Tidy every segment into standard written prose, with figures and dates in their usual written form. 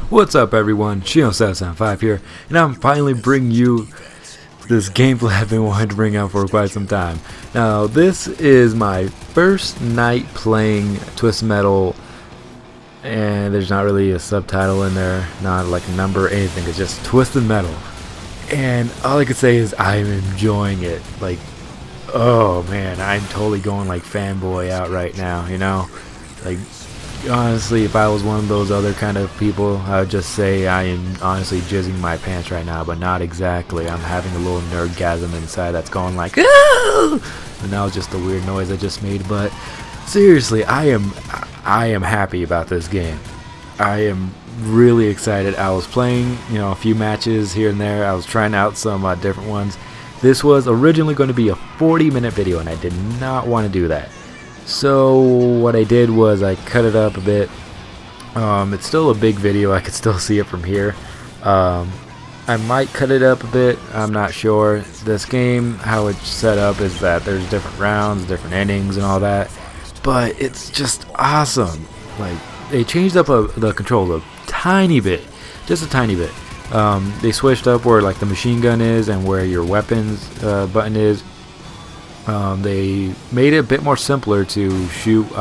What's up everyone, Shino775 here, and I'm finally bringing you this gameplay I've been wanting to bring out for quite some time. Now this is my first night playing Twisted Metal, and there's not really a subtitle in there, not like a number or anything, it's just Twisted Metal. And all I could say is I'm enjoying it. Like, oh man, I'm totally going like fanboy out right now, you know? Like, honestly, if I was one of those other kind of people, I would just say I am honestly jizzing my pants right now, but not exactly. I'm having a little Nergasm inside that's going like, "Ooh!" And that was just a weird noise I just made. But seriously, I am happy about this game. I am really excited. I was playing, a few matches here and there. I was trying out some different ones. This was originally going to be a 40-minute video, and I did not want to do that. So what I did was I cut it up a bit. It's still a big video. I could still see it from here. I might cut it up a bit. I'm not sure. This game, how it's set up is that there's different rounds, different endings and all that. But it's just awesome. Like, they changed up the controls a tiny bit. Just a tiny bit. They switched up where like the machine gun is and where your weapons button is. They made it a bit more simpler to shoot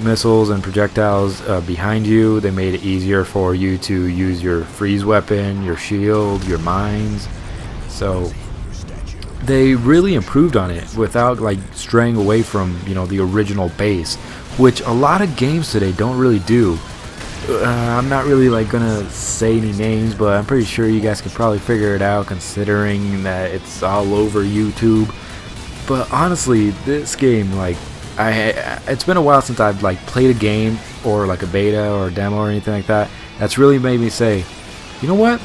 missiles and projectiles behind you. They made it easier for you to use your freeze weapon, your shield, your mines. So they really improved on it without like straying away from the original base, which a lot of games today don't really do. I'm not really like gonna say any names, but I'm pretty sure you guys can probably figure it out considering that it's all over YouTube. But honestly, this game, like, it's been a while since I've like played a game or like a beta or a demo or anything like that. That's really made me say, you know what?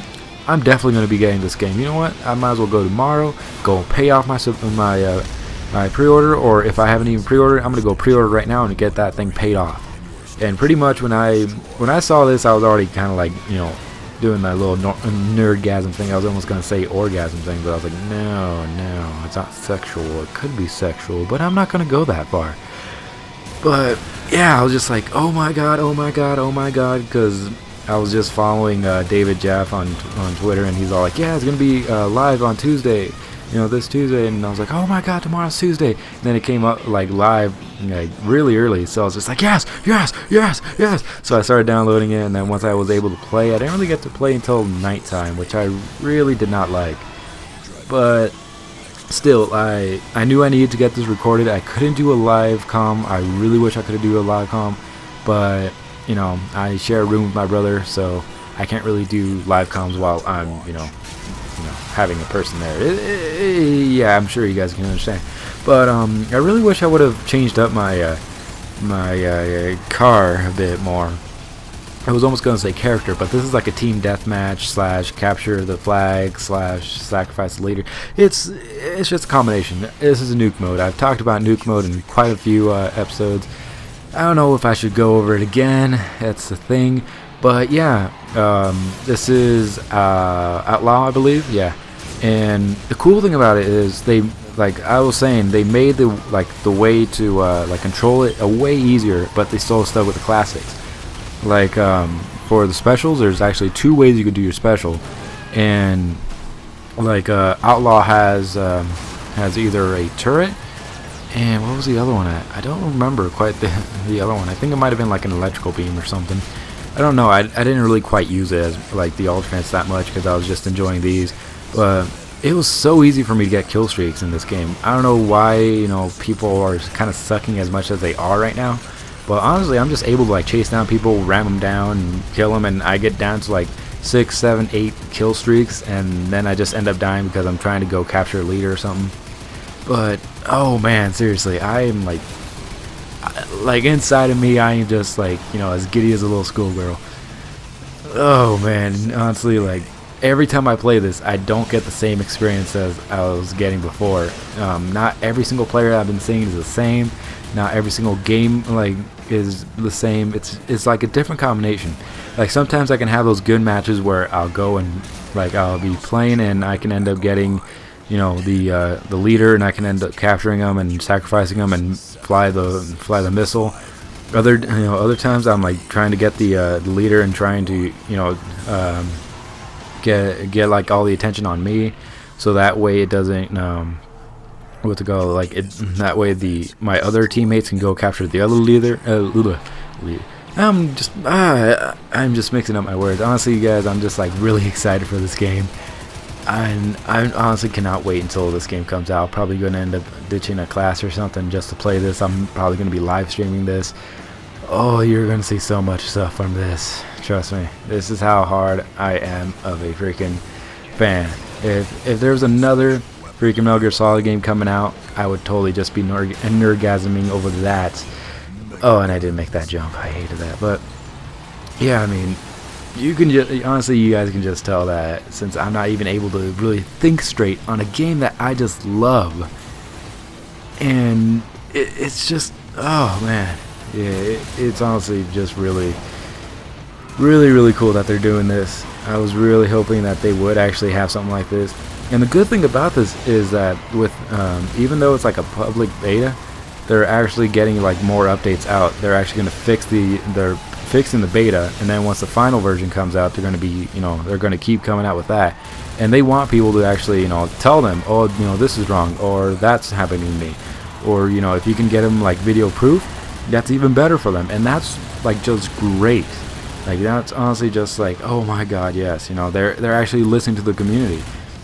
I'm definitely going to be getting this game. You know what? I might as well go tomorrow, go pay off my pre-order, or if I haven't even pre-ordered, I'm going to go pre-order right now and get that thing paid off. And pretty much when I saw this, I was already kind of like, doing that little nerdgasm thing. I was almost going to say orgasm thing, but I was like, no, it's not sexual. It could be sexual, but I'm not going to go that far. But yeah, I was just like, oh my god, because I was just following David Jaff on Twitter, and he's all like, yeah, it's going to be live on Tuesday, this Tuesday. And I was like, oh my god, tomorrow's Tuesday. And then it came up like live like really early, so I was just like, yes. So I started downloading it, and then once I was able to play, I didn't really get to play until nighttime, which I really did not like. But still, I knew I needed to get this recorded. I couldn't do a live comm. I really wish I could do a live comm, but I share a room with my brother, so I can't really do live comms while I'm having a person there. Yeah, I'm sure you guys can understand. But I really wish I would have changed up my car a bit more. I was almost gonna say character, but this is like a team deathmatch / capture the flag / sacrifice the leader. It's just a combination. This is a nuke mode. I've talked about nuke mode in quite a few episodes. I don't know if I should go over it again. That's the thing. But yeah, this is Outlaw, I believe. Yeah, and the cool thing about it is they, like I was saying, they made the way to control it a way easier, but they still stuck with the classics. Like for the specials, there's actually 2 ways you could do your special, and like Outlaw has either a turret, and what was the other one at? I don't remember quite the other one. I think it might have been like an electrical beam or something. I don't know. I didn't really quite use it as like the alternates that much because I was just enjoying these. But it was so easy for me to get kill streaks in this game. I don't know why people are kind of sucking as much as they are right now. But honestly, I'm just able to like chase down people, ram them down, and kill them, and I get down to like 6, 7, 8 kill streaks, and then I just end up dying because I'm trying to go capture a leader or something. But oh man, seriously, I am like inside of me, I am just like as giddy as a little schoolgirl. Oh man, honestly, like every time I play this, I don't get the same experience as I was getting before. Not every single player I've been seeing is the same. Not every single game like is the same. It's like a different combination. Like sometimes I can have those good matches where I'll go and like I'll be playing and I can end up getting the leader, and I can end up capturing them and sacrificing them and fly the missile. other times I'm like trying to get the leader and trying to get like all the attention on me, so that way it doesn't that way my other teammates can go capture the other leader. I'm just mixing up my words. Honestly, you guys, I'm just like really excited for this game. And I honestly cannot wait until this game comes out. Probably going to end up ditching a class or something just to play this. I'm probably going to be live streaming this. Oh, you're going to see so much stuff from this. Trust me. This is how hard I am of a freaking fan. If there's another freaking Metal Gear Solid game coming out, I would totally just be nergasming over that. Oh, and I didn't make that jump. I hated that. But yeah, I mean, you can just honestly, you guys can just tell that since I'm not even able to really think straight on a game that I just love, and it's just, oh man, yeah, it's honestly just really cool that they're doing this. I was really hoping that they would actually have something like this. And the good thing about this is that with even though it's like a public beta, they're actually getting like more updates out. They're actually going to fix they're fixing the beta, and then once the final version comes out, they're going to be, they're going to keep coming out with that. And they want people to actually, tell them, oh, this is wrong, or that's happening to me, or if you can get them like video proof, that's even better for them. And that's like just great. Like that's honestly just like, oh my god, yes, they're actually listening to the community.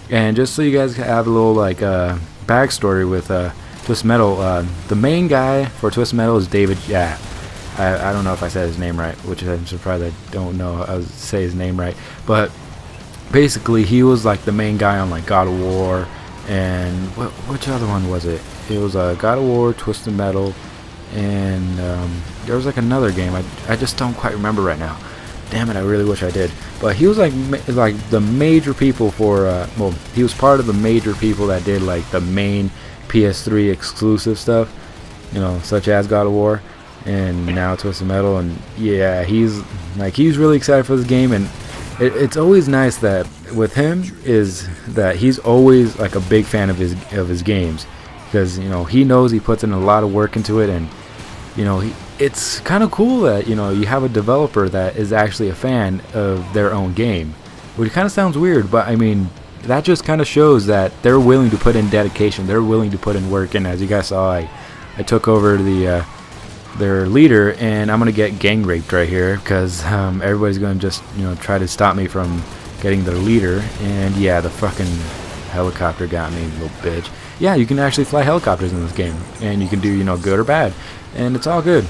And just so you guys have a little like backstory with Twisted Metal, the main guy for Twisted Metal is David. Yeah, I don't know if I said his name right, which I'm surprised I don't know how to say his name right. But basically, he was like the main guy on like God of War, and which other one was it? It was God of War, Twisted Metal, and there was like another game. I just don't quite remember right now. Damn it, I really wish I did. But he was like the major people for well, he was part of the major people that did like the main PS3 exclusive stuff, such as God of War and now Twisted Metal. And yeah, he's really excited for this game. And it's always nice that with him is that he's always like a big fan of his games, because he knows he puts in a lot of work into it. And it's kind of cool that you have a developer that is actually a fan of their own game, which kind of sounds weird, but I mean that just kind of shows that they're willing to put in dedication, they're willing to put in work. And as you guys saw, I took over their leader, and I'm gonna get gang raped right here because everybody's gonna just try to stop me from getting their leader. And yeah, the fucking helicopter got me, little bitch. Yeah, you can actually fly helicopters in this game, and you can do good or bad, and it's all good.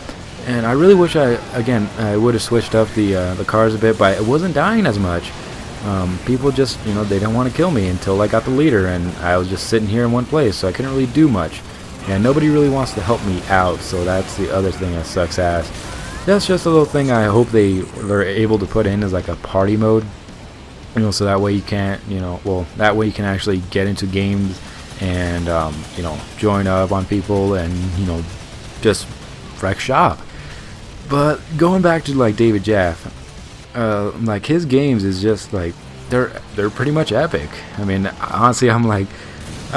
And I really wish I would have switched up the cars a bit, but it wasn't dying as much. People just they didn't want to kill me until I got the leader, and I was just sitting here in one place, so I couldn't really do much. And nobody really wants to help me out, so that's the other thing that sucks ass. That's just a little thing I hope they're able to put in as like a party mode, so that way you can't that way you can actually get into games and join up on people and just wreck shop. But going back to like David Jaffe, like his games is just like they're pretty much epic. I mean, honestly, I'm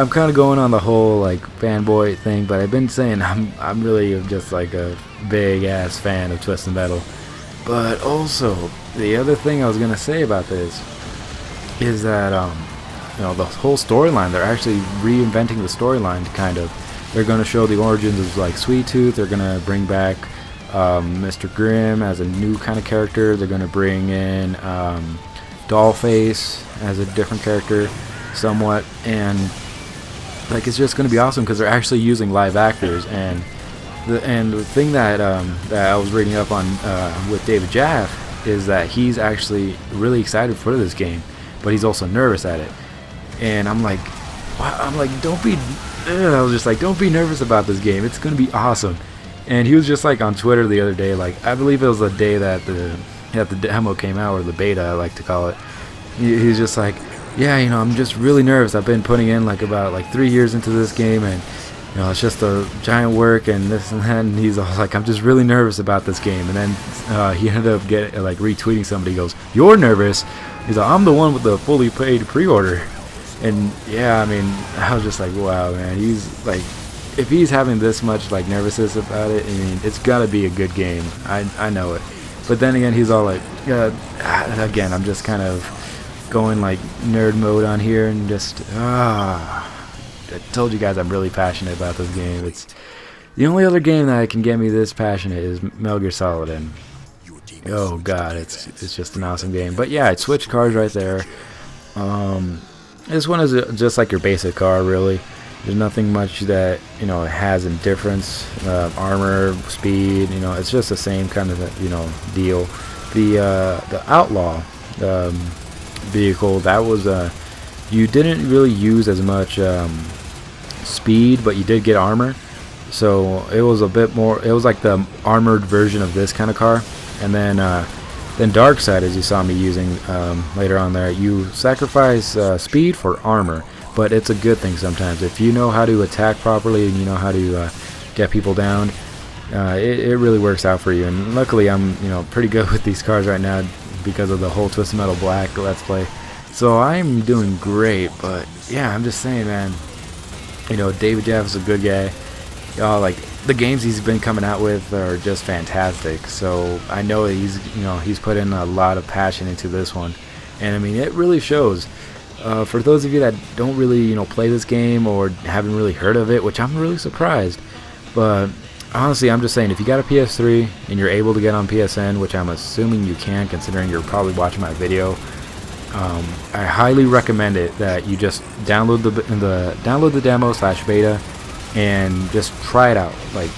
kind of going on the whole like fanboy thing, but I've been saying I'm really just like a big ass fan of Twisted Metal. But also the other thing I was gonna say about this is that the whole storyline, they're actually reinventing the storyline kind of. They're gonna show the origins of like Sweet Tooth. They're gonna bring back Mr. Grimm as a new kind of character. They're gonna bring in Dollface as a different character somewhat, and like it's just gonna be awesome because they're actually using live actors. And the thing that I was reading up on with David Jaffe is that he's actually really excited for this game, but he's also nervous at it. And I'm like, don't be. I was just like, don't be nervous about this game. It's gonna be awesome. And he was just like on Twitter the other day, like I believe it was the day that the demo came out, or the beta I like to call it. He's just like, yeah, I'm just really nervous. I've been putting in like about like 3 years into this game, and it's just a giant work and this and that. And he's all like, I'm just really nervous about this game. And then he ended up retweeting somebody. He goes, you're nervous? He's like, I'm the one with the fully paid pre-order. And yeah, I mean, I was just like, wow, man. He's like, if he's having this much like nervousness about it, I mean, it's gotta be a good game. I know it. But then again, he's all like, again, I'm just kind of going like nerd mode on here and just I told you guys I'm really passionate about this game. It's the only other game that can get me this passionate is Metal Gear Solid, and oh god, it's just an awesome game. But yeah, it switched cars right there. This one is just like your basic car, really. There's nothing much that, you know, it has in difference. Armor, speed, you know, it's just the same kind of, you know, deal. The Outlaw vehicle, that was you didn't really use as much speed, but you did get armor. So it was a bit more. It was like the armored version of this kind of car. And then Dark Side, as you saw me using later on there, you sacrifice speed for armor. But it's a good thing sometimes. If you know how to attack properly and you know how to get people down, it really works out for you. And luckily I'm, you know, pretty good with these cars right now because of the whole Twisted Metal Black Let's Play. So I'm doing great. But yeah, I'm just saying, man, you know, David Jeff is a good guy. Like the games he's been coming out with are just fantastic. So I know he's put in a lot of passion into this one, and I mean it really shows. For those of you that don't really, you know, play this game or haven't really heard of it, which I'm really surprised, but honestly, I'm just saying, if you got a PS3 and you're able to get on PSN, which I'm assuming you can, considering you're probably watching my video, I highly recommend it that you just download the demo / beta and just try it out. Like,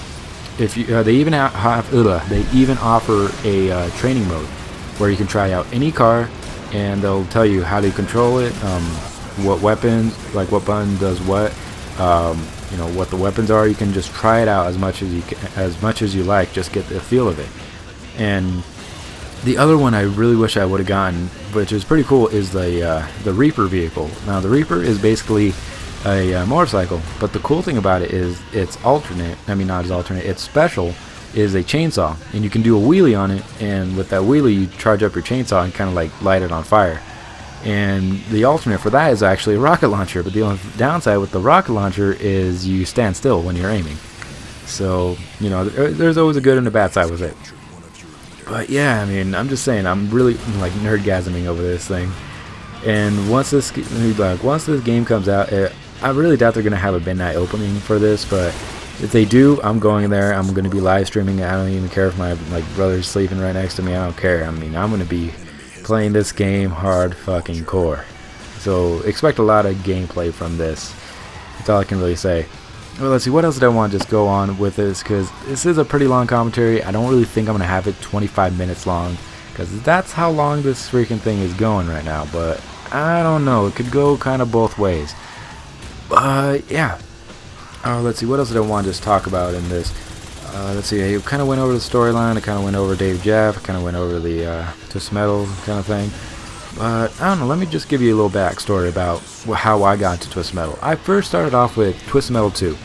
if you they even offer a training mode where you can try out any car, and they'll tell you how to control it, what weapons, like what button does what, you know, what the weapons are. You can just try it out as much as you like, just get the feel of it. And the other one I really wish I would have gotten, which is pretty cool, is the Reaper vehicle. Now the Reaper is basically a motorcycle, but the cool thing about it is it's alternate. I mean, not as alternate. It's special. Is a chainsaw, and you can do a wheelie on it, and with that wheelie you charge up your chainsaw and kind of like light it on fire. And the alternate for that is actually a rocket launcher, but the only downside with the rocket launcher is you stand still when you're aiming. So, you know, there's always a good and a bad side with it. But yeah, I mean, I'm just saying, I'm really like nerdgasming over this thing. And once this game comes out, I really doubt they're gonna have a midnight opening for this, but if they do, I'm going there. I'm going to be live streaming. I don't even care if my brother's sleeping right next to me. I don't care. I mean, I'm going to be playing this game hard fucking core. So expect a lot of gameplay from this. That's all I can really say. Well, let's see. What else did I want to just go on with this? Because this is a pretty long commentary. I don't really think I'm going to have it 25 minutes long, because that's how long this freaking thing is going right now. But I don't know. It could go kind of both ways. But yeah. Let's see, what else did I want to just talk about in this? Let's see, I kind of went over the storyline, I kind of went over Dave Jeff, I kind of went over the Twisted Metal kind of thing. But, I don't know, let me just give you a little backstory about how I got into Twisted Metal. I first started off with Twisted Metal 2.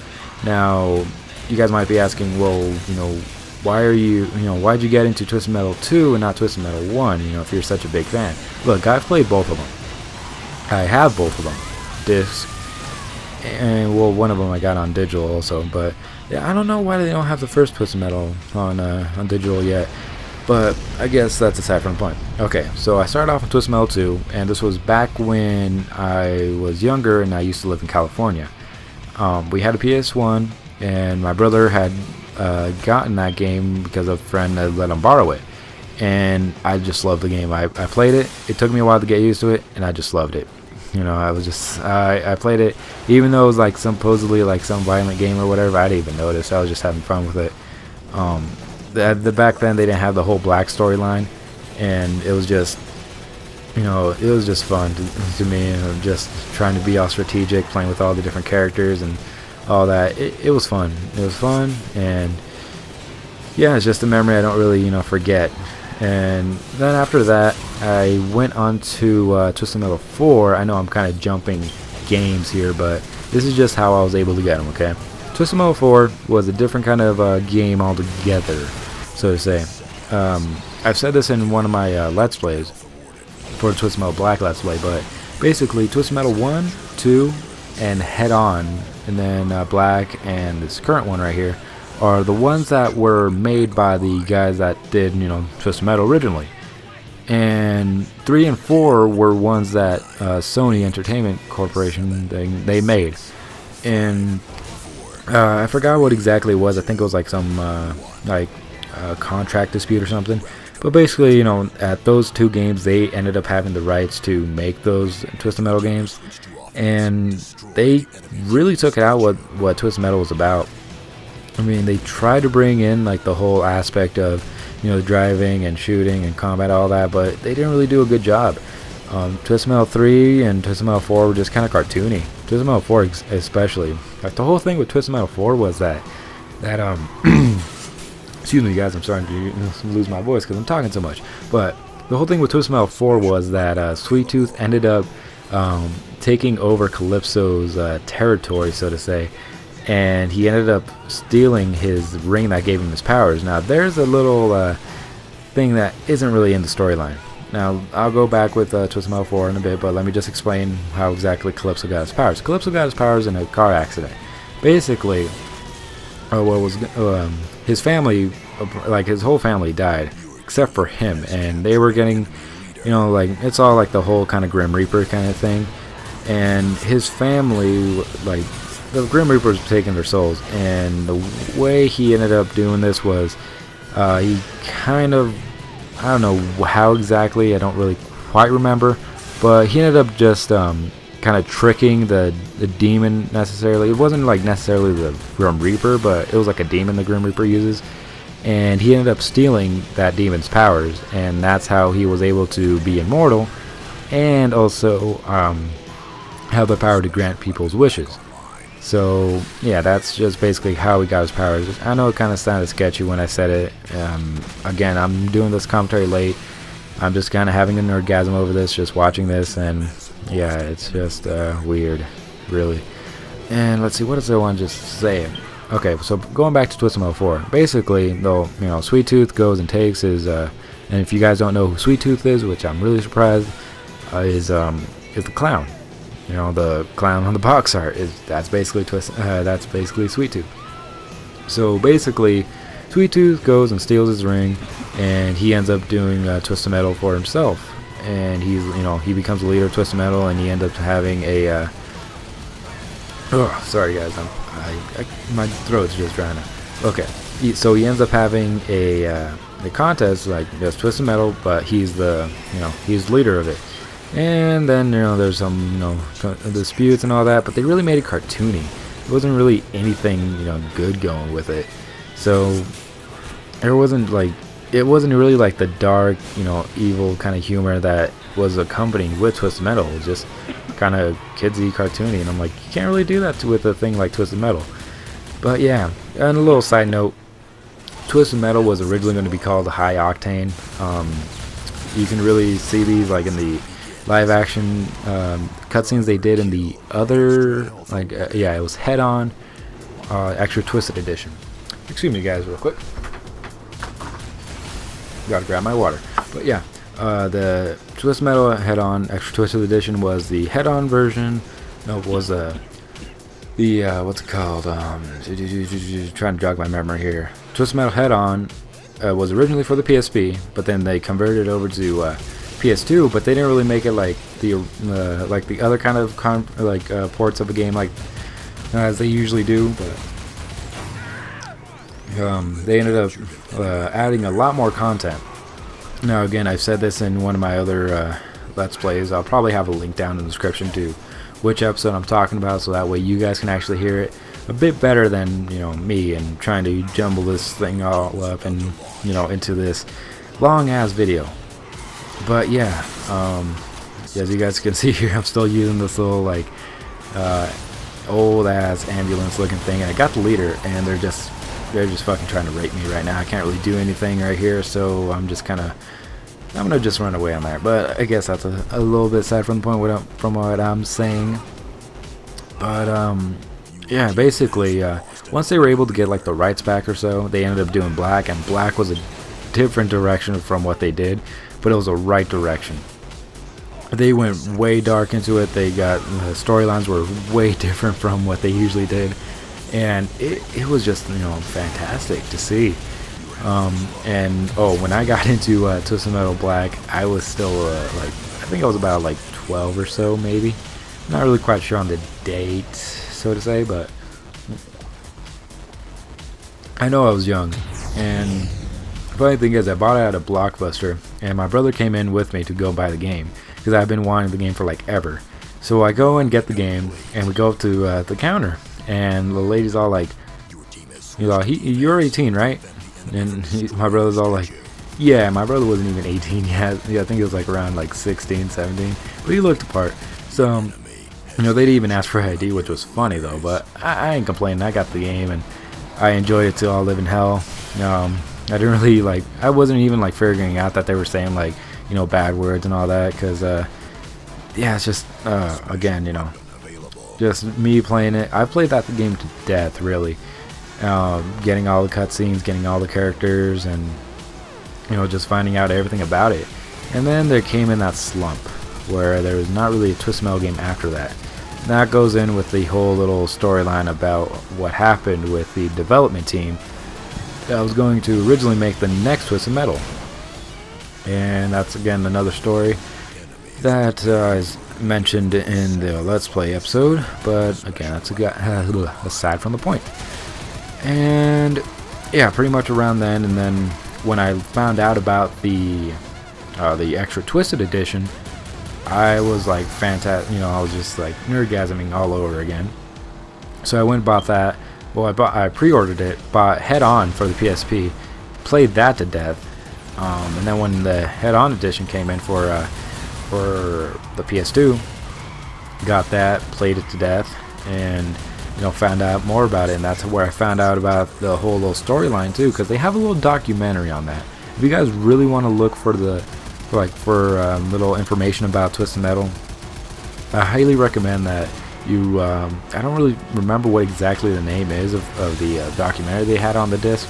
Now, you guys might be asking, well, you know, why'd you get into Twisted Metal 2 and not Twisted Metal 1, you know, if you're such a big fan? Look, I've played both of them. I have both of them. Disc. And well, one of them I got on digital also, but yeah, I don't know why they don't have the first Twisted Metal on digital yet, but I guess that's aside from the point. Okay, so I started off with Twisted Metal 2, and this was back when I was younger and I used to live in California. We had a PS1, and my brother had gotten that game because a friend had let him borrow it, and I just loved the game. I played it. It took me a while to get used to it, and I just loved it. You know, I played it, even though it was like supposedly like some violent game or whatever. I didn't even notice. I was just having fun with it. Back then they didn't have the whole Black storyline, and it was just, you know, it was just fun to me. And just trying to be all strategic, playing with all the different characters and all that. It was fun. It was fun, and yeah, it's just a memory I don't really, you know, forget. And then after that, I went on to Twisted Metal 4. I know I'm kind of jumping games here, but this is just how I was able to get them, okay? Twisted Metal 4 was a different kind of game altogether, so to say. I've said this in one of my Let's Plays for Twisted Metal Black Let's Play, but basically Twisted Metal 1, 2, and Head On and then Black and this current one right here are the ones that were made by the guys that did, you know, Twisted Metal originally. And 3 and 4 were ones that Sony Entertainment Corporation they made. And I forgot what exactly it was. I think it was like some contract dispute or something. But basically, you know, at those 2 games, they ended up having the rights to make those Twisted Metal games, and they really took it out what Twisted Metal was about. I mean, they tried to bring in like the whole aspect of, you know, driving and shooting and combat, all that, but they didn't really do a good job. Twisted Metal 3 and Twisted Metal 4 were just kind of cartoony. Twisted Metal 4 especially. Like, the whole thing with Twisted Metal 4 was that excuse me guys, I'm starting to lose my voice because I'm talking so much. But the whole thing with Twisted Metal 4 was that Sweet Tooth ended up taking over Calypso's territory, so to say, and he ended up stealing his ring that gave him his powers. Now, there's a little thing that isn't really in the storyline. Now, I'll go back with Twisted Metal 4 in a bit, but let me just explain how exactly Calypso got his powers. Calypso got his powers in a car accident. Basically, his family, like his whole family died, except for him, and they were getting, you know, like, it's all like the whole kind of Grim Reaper kind of thing, and his family, like, the Grim Reapers were taking their souls, and the way he ended up doing this was, he kind of, I don't know how exactly, I don't really quite remember, but he ended up just kind of tricking the demon necessarily. It wasn't like necessarily the Grim Reaper, but it was like a demon the Grim Reaper uses, and he ended up stealing that demon's powers, and that's how he was able to be immortal and also have the power to grant people's wishes. So yeah, that's just basically how he got his powers. I know it kind of sounded sketchy when I said it. Again, I'm doing this commentary late. I'm just kind of having a nergasm over this, just watching this, and yeah, it's just weird, really. And let's see, what does I want to just say? Okay, so going back to Twisted Metal 4, basically, though, you know, Sweet Tooth goes and takes his, and if you guys don't know who Sweet Tooth is, which I'm really surprised, is the clown. You know, the clown on the box art that's basically Sweet Tooth. So basically, Sweet Tooth goes and steals his ring, and he ends up doing Twisted Metal for himself. And he's, you know, he becomes the leader of Twisted Metal, and he ends up having a. Oh, sorry guys, my throat's just drying up. Okay, so he ends up having a contest like just Twisted Metal, but he's the, you know, he's the leader of it. And then, you know, there's some, you know, disputes and all that, but they really made it cartoony. There wasn't really anything, you know, good going with it. So it wasn't really like the dark, you know, evil kind of humor that was accompanying with Twisted Metal. It was just kind of kidsy, cartoony, and I'm like, you can't really do that with a thing like Twisted Metal. But yeah, and a little side note, Twisted Metal was originally going to be called High Octane. You can really see these like in the live action cutscenes they did in the other, like, yeah, it was Head On Extra Twisted Edition. Excuse me guys real quick, gotta grab my water. But yeah, the Twisted Metal Head On Extra Twisted Edition was the Head On version. No, it was the what's it called, trying to jog my memory here. Twisted Metal Head On was originally for the PSP, but then they converted it over to PS2, but they didn't really make it like the other kind of ports of a game, like as they usually do. But they ended up adding a lot more content. Now again, I've said this in one of my other Let's Plays. I'll probably have a link down in the description to which episode I'm talking about, so that way you guys can actually hear it a bit better than, you know, me and trying to jumble this thing all up and, you know, into this long ass video. But yeah, as you guys can see here, I'm still using this little like old ass ambulance looking thing, and I got the leader, and they're just fucking trying to rape me right now. I can't really do anything right here, so I'm gonna just run away on that. But I guess that's a little bit aside from the point from what I'm saying. But yeah, basically once they were able to get like the rights back or so, they ended up doing Black, and Black was a different direction from what they did, but it was a right direction. they went way dark into it. They got the storylines were way different from what they usually did, and it was just, you know, fantastic to see. And oh, when I got into Twisted Metal Black, I was still like, I think I was about like 12 or so, maybe. Not really quite sure on the date, so to say, but I know I was young. And the funny thing is, I bought it at a Blockbuster, and my brother came in with me to go buy the game because I've been wanting the game for like ever. So I go and get the game, and we go up to the counter, and the lady's all like, you know, you're 18, right? And my brother's all like, yeah. My brother wasn't even 18 yet. Yeah, I think it was like around like 16, 17, but he looked the part. So, you know, they didn't even ask for ID, which was funny though, but I ain't complaining. I got the game, and I enjoyed it till I live in hell. I didn't really like, I wasn't even like figuring out that they were saying like, you know, bad words and all that, because yeah, it's just again, you know, just me playing it. I played that game to death, really. Getting all the cutscenes, getting all the characters, and, you know, just finding out everything about it. And then there came in that slump where there was not really a Twisted Metal game after that. And that goes in with the whole little storyline about what happened with the development team that was going to originally make the next Twisted Metal. And that's again another story that is mentioned in the Let's Play episode, but again, that's aside from the point. And yeah, pretty much around then, and then when I found out about the extra Twisted edition, I was like fantastic. You know, I was just like nergasming all over again. So I went and bought that. Well, I pre-ordered it, bought Head On for the PSP, played that to death, and then when the Head On edition came in for the PS2, got that, played it to death, and, you know, found out more about it. And that's where I found out about the whole little storyline too, because they have a little documentary on that. If you guys really want to look for little information about Twisted Metal, I highly recommend that you I don't really remember what exactly the name is of the documentary they had on the disc,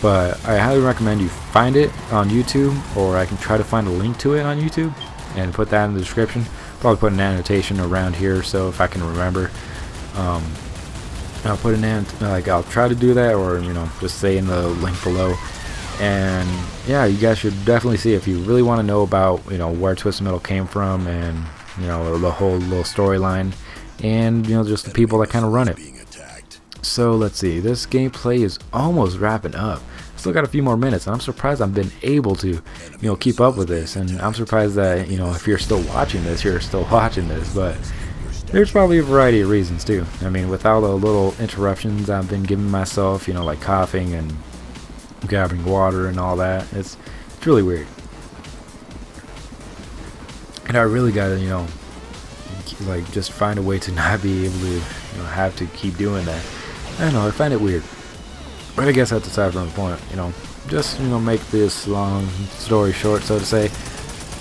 but I highly recommend you find it on YouTube, or I can try to find a link to it on YouTube and put that in the description. Probably put an annotation around here, so if I can remember, I'll put an I'll try to do that, or, you know, just say in the link below. And yeah, you guys should definitely see if you really want to know about, you know, where Twisted Metal came from, and, you know, the whole little storyline, and, you know, just the people that kind of run it. So let's see, this gameplay is almost wrapping up. Still got a few more minutes, and I'm surprised I've been able to, you know, keep up with this. And I'm surprised that, you know, if you're still watching this, you're still watching this. But there's probably a variety of reasons too. I mean, with all the little interruptions I've been giving myself, you know, like coughing and grabbing water and all that, it's really weird. And I really gotta, you know, like, just find a way to not be able to, you know, have to keep doing that. I don't know, I find it weird. But I guess that's aside from the point, you know. Just, you know, make this long story short, so to say.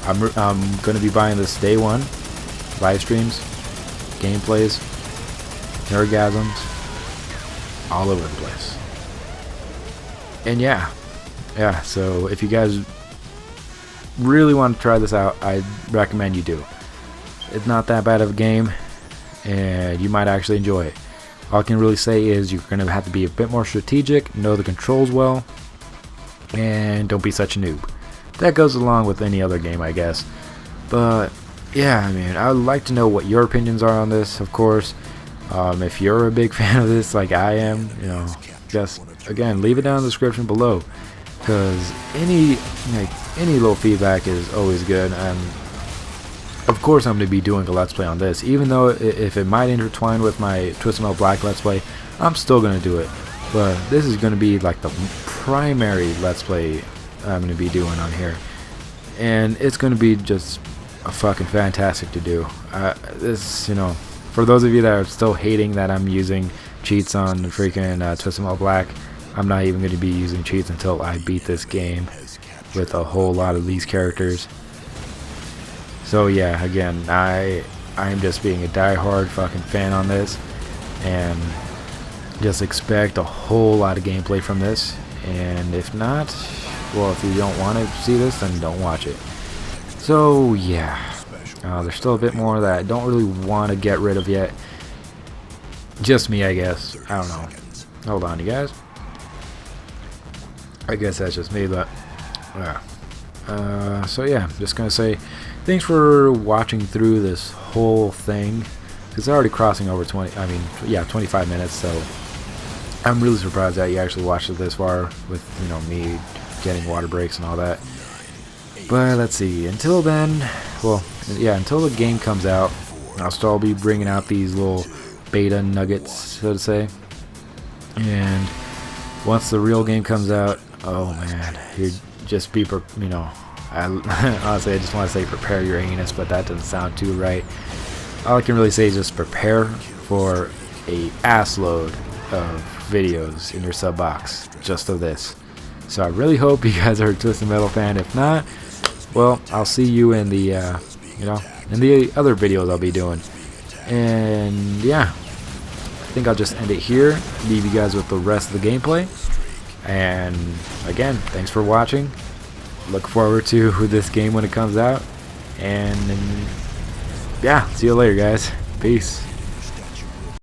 I'm gonna be buying this day one. Live streams, gameplays, nergasms, all over the place. And yeah, so if you guys really want to try this out, I recommend you do. It's not that bad of a game, and you might actually enjoy it. All I can really say is you're going to have to be a bit more strategic, know the controls well, and don't be such a noob. That goes along with any other game, I guess. But yeah, I mean, I would like to know what your opinions are on this, of course. If you're a big fan of this like I am, you know, just, again, leave it down in the description below, because any little feedback is always good. And of course I'm going to be doing a Let's Play on this, even though if it might intertwine with my Twisted Metal Black Let's Play, I'm still going to do it. But this is going to be like the primary Let's Play I'm going to be doing on here, and it's going to be just a fucking fantastic to do. This, you know, for those of you that are still hating that I'm using cheats on the freaking Twisted Metal Black, I'm not even going to be using cheats until I beat this game with a whole lot of these characters. So yeah, again, I am just being a die-hard fucking fan on this, and just expect a whole lot of gameplay from this. And if not, well, if you don't want to see this, then don't watch it. So yeah, There's still a bit more that I don't really want to get rid of yet. Just me, I guess. I don't know. Hold on, you guys. I guess that's just me, but so yeah, I'm just gonna say thanks for watching through this whole thing. It's already crossing over 25 minutes, so I'm really surprised that you actually watched it this far with, you know, me getting water breaks and all that. But let's see, until then, well, yeah, until the game comes out, I'll still be bringing out these little beta nuggets, so to say. And once the real game comes out, oh man, you just be, you know, honestly, I just want to say prepare your anus, but that doesn't sound too right. All I can really say is just prepare for a ass load of videos in your sub box just of this. So I really hope you guys are a Twisted Metal fan. If not, well, I'll see you in the you know, in the other videos I'll be doing. And yeah, I think I'll just end it here, leave you guys with the rest of the gameplay. And again, thanks for watching. Look forward to this game when it comes out. And yeah, see you later, guys. Peace.